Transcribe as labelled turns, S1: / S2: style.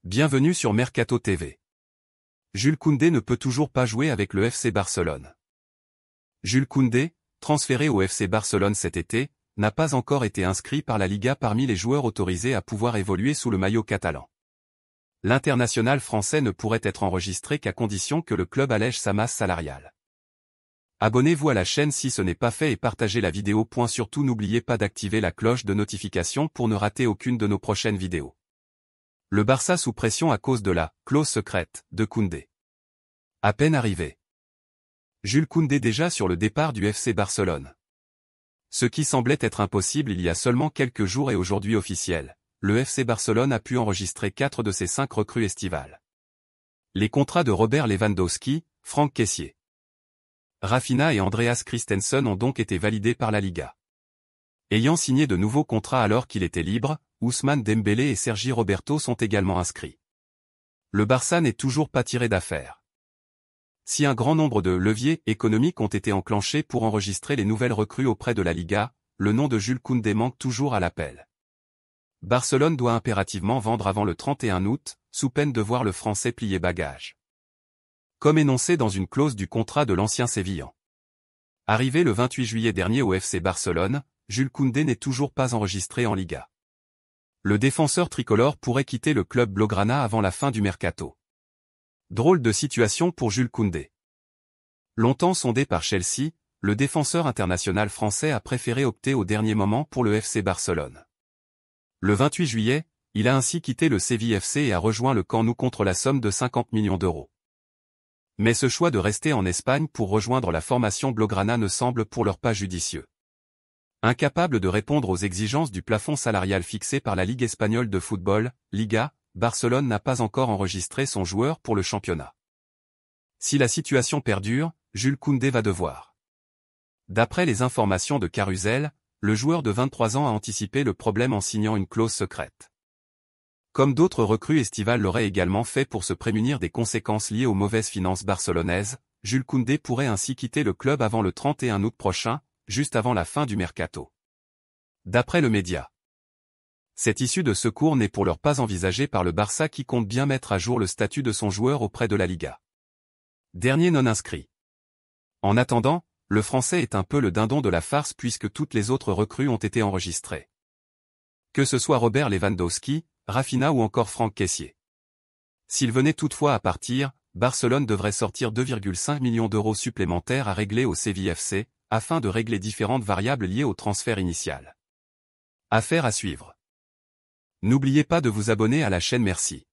S1: Bienvenue sur Mercato TV. Jules Koundé ne peut toujours pas jouer avec le FC Barcelone. Jules Koundé, transféré au FC Barcelone cet été, n'a pas encore été inscrit par la Liga parmi les joueurs autorisés à pouvoir évoluer sous le maillot catalan. L'international français ne pourrait être enregistré qu'à condition que le club allège sa masse salariale. Abonnez-vous à la chaîne si ce n'est pas fait et partagez la vidéo. Surtout n'oubliez pas d'activer la cloche de notification pour ne rater aucune de nos prochaines vidéos. Le Barça sous pression à cause de la « clause secrète » de Koundé. À peine arrivé. Jules Koundé déjà sur le départ du FC Barcelone. Ce qui semblait être impossible il y a seulement quelques jours est aujourd'hui officiel. Le FC Barcelone a pu enregistrer 4 de ses 5 recrues estivales. Les contrats de Robert Lewandowski, Franck Kessié, Raphinha et Andreas Christensen ont donc été validés par la Liga. Ayant signé de nouveaux contrats alors qu'il était libre, Ousmane Dembélé et Sergi Roberto sont également inscrits. Le Barça n'est toujours pas tiré d'affaire. Si un grand nombre de leviers économiques ont été enclenchés pour enregistrer les nouvelles recrues auprès de la Liga, le nom de Jules Koundé manque toujours à l'appel. Barcelone doit impérativement vendre avant le 31 août, sous peine de voir le Français plier bagage. Comme énoncé dans une clause du contrat de l'ancien Sévillan. Arrivé le 28 juillet dernier au FC Barcelone, Jules Koundé n'est toujours pas enregistré en Liga. Le défenseur tricolore pourrait quitter le club blaugrana avant la fin du mercato. Drôle de situation pour Jules Koundé. Longtemps sondé par Chelsea, le défenseur international français a préféré opter au dernier moment pour le FC Barcelone. Le 28 juillet, il a ainsi quitté le Séville FC et a rejoint le Camp Nou contre la somme de 50 millions d'euros. Mais ce choix de rester en Espagne pour rejoindre la formation blaugrana ne semble pour l'heure pas judicieux. Incapable de répondre aux exigences du plafond salarial fixé par la Ligue espagnole de football, Liga, Barcelone n'a pas encore enregistré son joueur pour le championnat. Si la situation perdure, Jules Koundé va devoir. D'après les informations de Carousel, le joueur de 23 ans a anticipé le problème en signant une clause secrète. Comme d'autres recrues estivales l'auraient également fait pour se prémunir des conséquences liées aux mauvaises finances barcelonaises, Jules Koundé pourrait ainsi quitter le club avant le 31 août prochain, juste avant la fin du mercato. D'après le média. Cette issue de secours n'est pour l'heure pas envisagée par le Barça qui compte bien mettre à jour le statut de son joueur auprès de la Liga. Dernier non inscrit. En attendant, le Français est un peu le dindon de la farce puisque toutes les autres recrues ont été enregistrées. Que ce soit Robert Lewandowski, Raphinha ou encore Franck Kessié. S'il venait toutefois à partir, Barcelone devrait sortir 2,5 millions d'euros supplémentaires à régler au Séville FC, afin de régler différentes variables liées au transfert initial. Affaire à suivre. N'oubliez pas de vous abonner à la chaîne. Merci.